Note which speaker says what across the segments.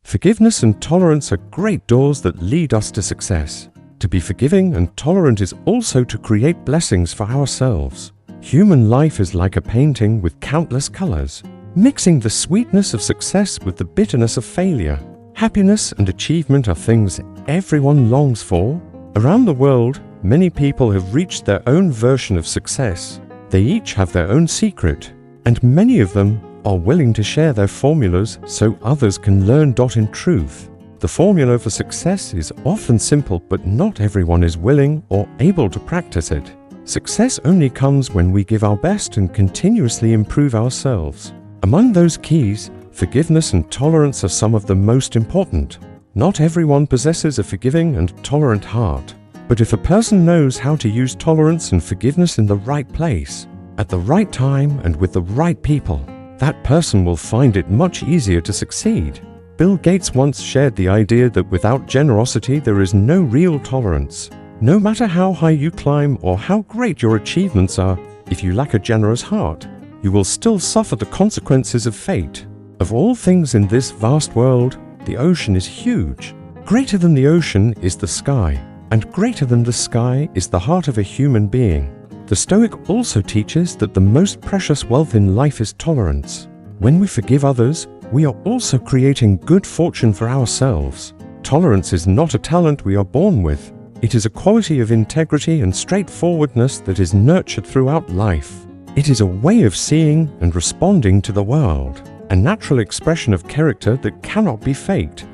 Speaker 1: Forgiveness and tolerance are great doors that lead us to success. To be forgiving and tolerant is also to create blessings for ourselves. Human life is like a painting with countless colors, mixing the sweetness of success with the bitterness of failure. Happiness and achievement are things everyone longs for. Around the world, many people have reached their own version of success. They each have their own secret, and many of them are willing to share their formulas so others can learn. In truth, the formula for success is often simple, but not everyone is willing or able to practice it. Success only comes when we give our best and continuously improve ourselves. Among those keys, forgiveness and tolerance are some of the most important. Not everyone possesses a forgiving and tolerant heart. But if a person knows how to use tolerance and forgiveness in the right place, at the right time and with the right people, that person will find it much easier to succeed. Bill Gates once shared the idea that without generosity there is no real tolerance. No matter how high you climb or how great your achievements are, if you lack a generous heart, you will still suffer the consequences of fate. Of all things in this vast world, the ocean is huge. Greater than the ocean is the sky, and greater than the sky is the heart of a human being. The Stoic also teaches that the most precious wealth in life is tolerance. When we forgive others, we are also creating good fortune for ourselves. Tolerance is not a talent we are born with. It is a quality of integrity and straightforwardness that is nurtured throughout life. It is a way of seeing and responding to the world, a natural expression of character that cannot be faked.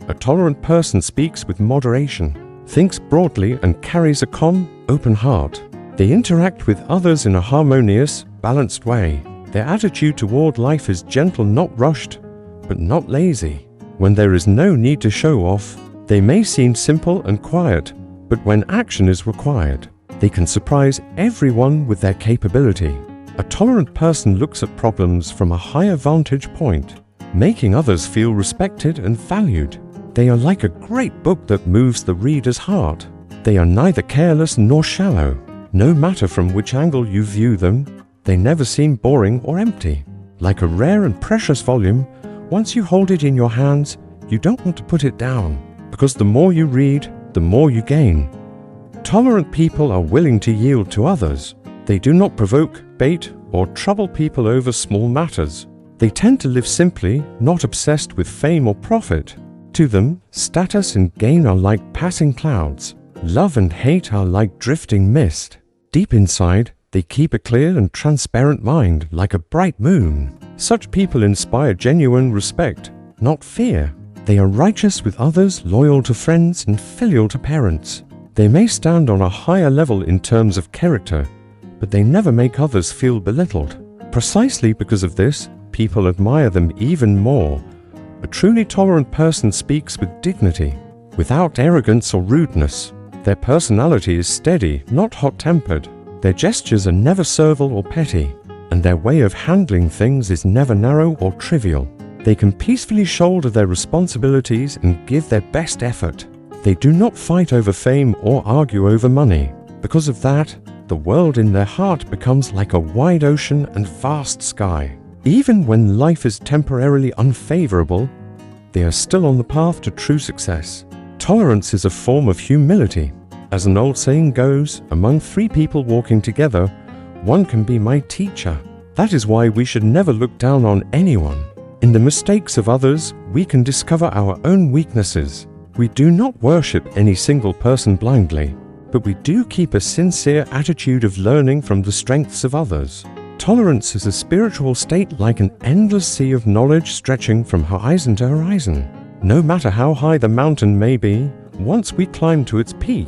Speaker 1: A tolerant person speaks with moderation, thinks broadly, and carries a calm, open heart. They interact with others in a harmonious, balanced way. Their attitude toward life is gentle, not rushed, but not lazy. When there is no need to show off, they may seem simple and quiet, but when action is required, they can surprise everyone with their capability. A tolerant person looks at problems from a higher vantage point, making others feel respected and valued. They are like a great book that moves the reader's heart. They are neither careless nor shallow. No matter from which angle you view them, they never seem boring or empty. Like a rare and precious volume, once you hold it in your hands, you don't want to put it down, because the more you read, the more you gain. Tolerant people are willing to yield to others. They do not provoke, bait, or trouble people over small matters. They tend to live simply, not obsessed with fame or profit. To them, status and gain are like passing clouds. Love and hate are like drifting mist. Deep inside, they keep a clear and transparent mind, like a bright moon. Such people inspire genuine respect, not fear. They are righteous with others, loyal to friends, and filial to parents. They may stand on a higher level in terms of character, but they never make others feel belittled. Precisely because of this, people admire them even more. A truly tolerant person speaks with dignity, without arrogance or rudeness. Their personality is steady, not hot-tempered. Their gestures are never servile or petty, and their way of handling things is never narrow or trivial. They can peacefully shoulder their responsibilities and give their best effort. They do not fight over fame or argue over money. Because of that, the world in their heart becomes like a wide ocean and vast sky. Even when life is temporarily unfavorable, they are still on the path to true success. Tolerance is a form of humility. As an old saying goes, among three people walking together, one can be my teacher. That is why we should never look down on anyone. In the mistakes of others, we can discover our own weaknesses. We do not worship any single person blindly, but we do keep a sincere attitude of learning from the strengths of others. Tolerance is a spiritual state like an endless sea of knowledge stretching from horizon to horizon. No matter how high the mountain may be, once we climb to its peak,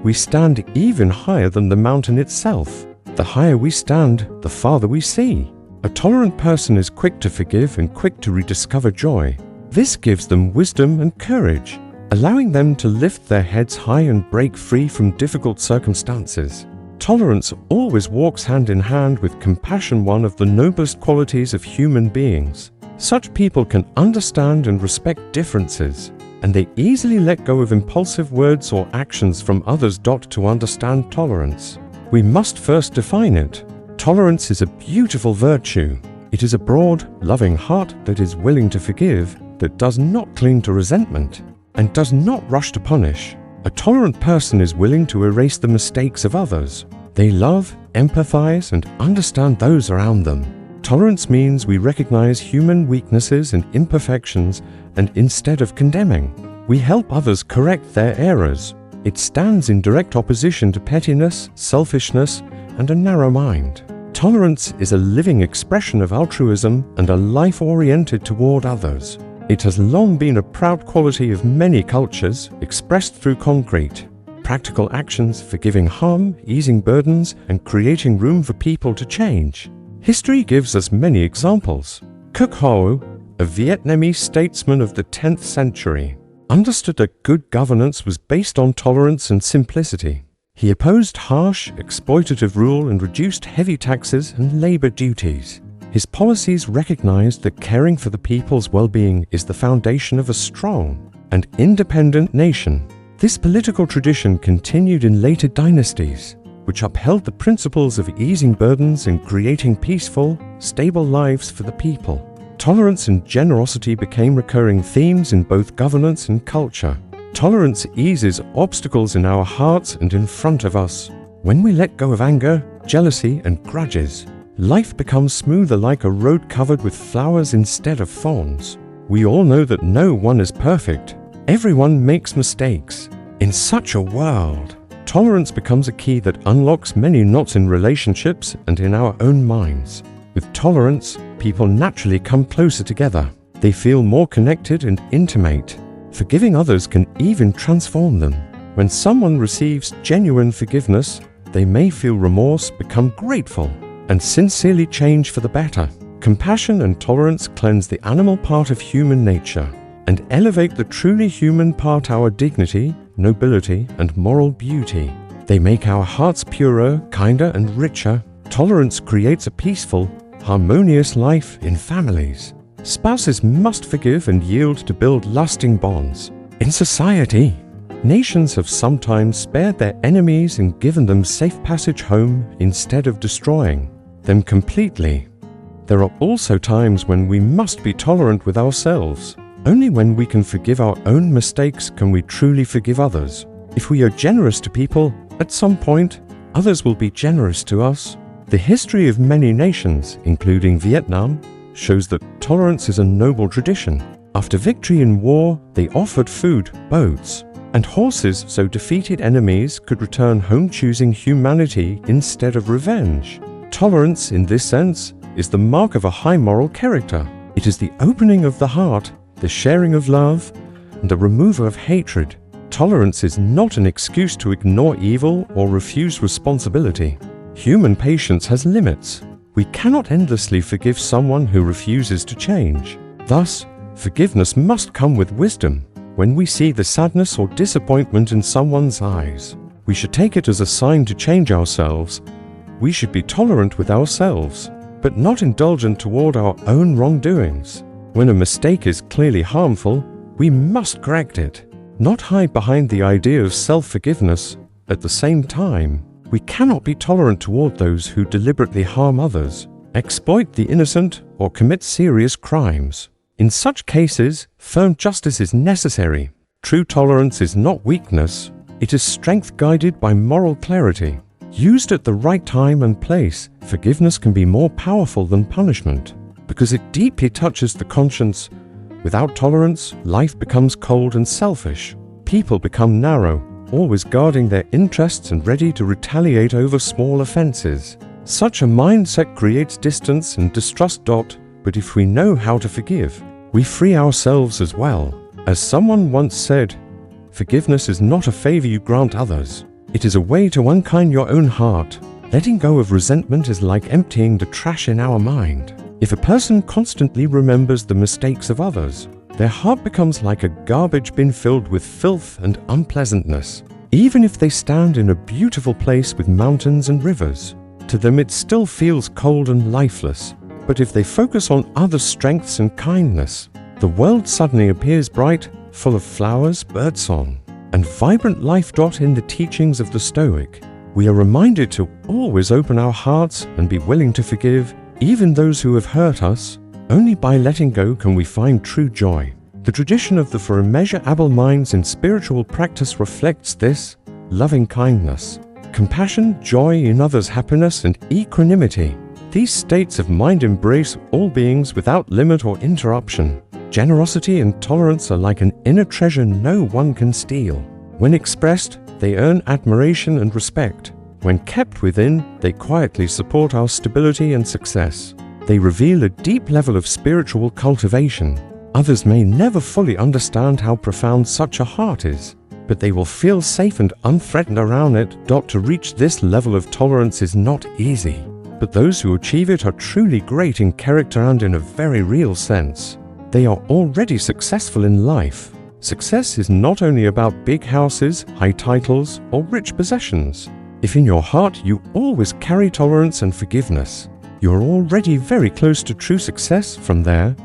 Speaker 1: we stand even higher than the mountain itself. The higher we stand, the farther we see. A tolerant person is quick to forgive and quick to rediscover joy. This gives them wisdom and courage, allowing them to lift their heads high and break free from difficult circumstances. Tolerance always walks hand in hand with compassion, one of the noblest qualities of human beings. Such people can understand and respect differences, and they easily let go of impulsive words or actions from others. To understand tolerance, we must first define it. Tolerance is a beautiful virtue. It is a broad, loving heart that is willing to forgive, that does not cling to resentment and does not rush to punish. A tolerant person is willing to erase the mistakes of others. They love, empathize, and understand those around them. Tolerance means we recognize human weaknesses and imperfections, and instead of condemning, we help others correct their errors. It stands in direct opposition to pettiness, selfishness, and a narrow mind. Tolerance is a living expression of altruism and a life oriented toward others. It has long been a proud quality of many cultures, expressed through concrete, practical actions, forgiving harm, easing burdens, and creating room for people to change. History gives us many examples. Kuk Ho, a Vietnamese statesman of the 10th century, understood that good governance was based on tolerance and simplicity. He opposed harsh, exploitative rule and reduced heavy taxes and labor duties. His policies recognized that caring for the people's well-being is the foundation of a strong and independent nation. This political tradition continued in later dynasties, which upheld the principles of easing burdens and creating peaceful, stable lives for the people. Tolerance and generosity became recurring themes in both governance and culture. Tolerance eases obstacles in our hearts and in front of us. When we let go of anger, jealousy, and grudges, life becomes smoother, like a road covered with flowers instead of thorns. We all know that no one is perfect. Everyone makes mistakes. In such a world, tolerance becomes a key that unlocks many knots in relationships and in our own minds. With tolerance, people naturally come closer together. They feel more connected and intimate. Forgiving others can even transform them. When someone receives genuine forgiveness, they may feel remorse, become grateful, and sincerely change for the better. Compassion and tolerance cleanse the animal part of human nature and elevate the truly human part, our dignity, nobility, and moral beauty. They make our hearts purer, kinder, and richer. Tolerance creates a peaceful, harmonious life in families. Spouses must forgive and yield to build lasting bonds. In society, nations have sometimes spared their enemies and given them safe passage home instead of destroying them completely. There are also times when we must be tolerant with ourselves. Only when we can forgive our own mistakes can we truly forgive others. If we are generous to people, at some point, others will be generous to us. The history of many nations, including Vietnam, shows that tolerance is a noble tradition. After victory in war, they offered food, boats, and horses so defeated enemies could return home, choosing humanity instead of revenge. Tolerance, in this sense, is the mark of a high moral character. It is the opening of the heart, the sharing of love, and the removal of hatred. Tolerance is not an excuse to ignore evil or refuse responsibility. Human patience has limits. We cannot endlessly forgive someone who refuses to change. Thus, forgiveness must come with wisdom. When we see the sadness or disappointment in someone's eyes, we should take it as a sign to change ourselves. We should be tolerant with ourselves, but not indulgent toward our own wrongdoings. When a mistake is clearly harmful, we must correct it, not hide behind the idea of self-forgiveness. At the same time, we cannot be tolerant toward those who deliberately harm others, exploit the innocent, or commit serious crimes. In such cases, firm justice is necessary. True tolerance is not weakness, it is strength guided by moral clarity. Used at the right time and place, forgiveness can be more powerful than punishment, because it deeply touches the conscience. Without tolerance, life becomes cold and selfish. People become narrow, always guarding their interests and ready to retaliate over small offenses. Such a mindset creates distance and distrust. But if we know how to forgive, we free ourselves as well. As someone once said, forgiveness is not a favor you grant others. It is a way to unkind your own heart. Letting go of resentment is like emptying the trash in our mind. If a person constantly remembers the mistakes of others, their heart becomes like a garbage bin filled with filth and unpleasantness. Even if they stand in a beautiful place with mountains and rivers, to them it still feels cold and lifeless. But if they focus on others' strengths and kindness, the world suddenly appears bright, full of flowers, birdsong, and vibrant life. In the teachings of the Stoic, we are reminded to always open our hearts and be willing to forgive, even those who have hurt us. Only by letting go can we find true joy. The tradition of the For a Measure Able Minds in spiritual practice reflects this: loving kindness, compassion, joy in others' happiness, and equanimity. These states of mind embrace all beings without limit or interruption. Generosity and tolerance are like an inner treasure no one can steal. When expressed, they earn admiration and respect. When kept within, they quietly support our stability and success. They reveal a deep level of spiritual cultivation. Others may never fully understand how profound such a heart is, but they will feel safe and unthreatened around it. To reach this level of tolerance is not easy, but those who achieve it are truly great in character and in a very real sense. They are already successful in life. Success is not only about big houses, high titles, or rich possessions. If in your heart you always carry tolerance and forgiveness, you're already very close to true success. From there,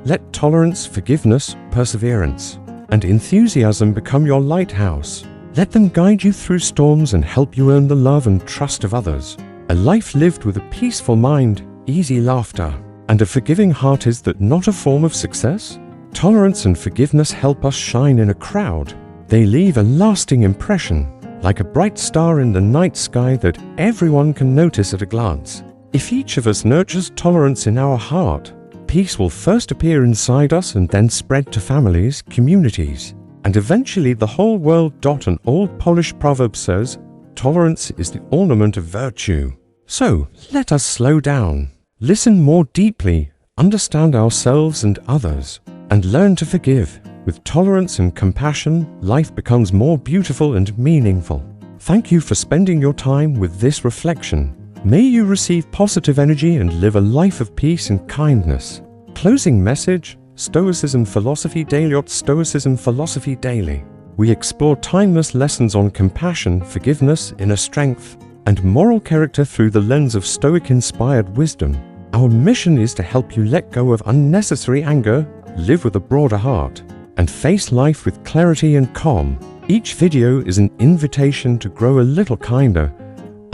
Speaker 1: let tolerance, forgiveness, perseverance, and enthusiasm become your lighthouse. Let them guide you through storms and help you earn the love and trust of others. A life lived with a peaceful mind, easy laughter, and a forgiving heart, is that not a form of success? Tolerance and forgiveness help us shine in a crowd. They leave a lasting impression, like a bright star in the night sky that everyone can notice at a glance. If each of us nurtures tolerance in our heart, peace will first appear inside us and then spread to families, communities, and eventually the whole world. An old Polish proverb says, "Tolerance is the ornament of virtue." So, let us slow down, listen more deeply, understand ourselves and others, and learn to forgive. With tolerance and compassion, life becomes more beautiful and meaningful. Thank you for spending your time with this reflection. May you receive positive energy and live a life of peace and kindness. Closing message: Stoicism Philosophy Daily. Stoicism Philosophy Daily. We explore timeless lessons on compassion, forgiveness, inner strength, and moral character through the lens of Stoic-inspired wisdom. Our mission is to help you let go of unnecessary anger, live with a broader heart, and face life with clarity and calm. Each video is an invitation to grow a little kinder,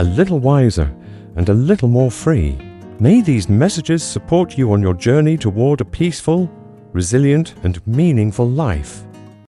Speaker 1: a little wiser, and a little more free. May these messages support you on your journey toward a peaceful, resilient, and meaningful life.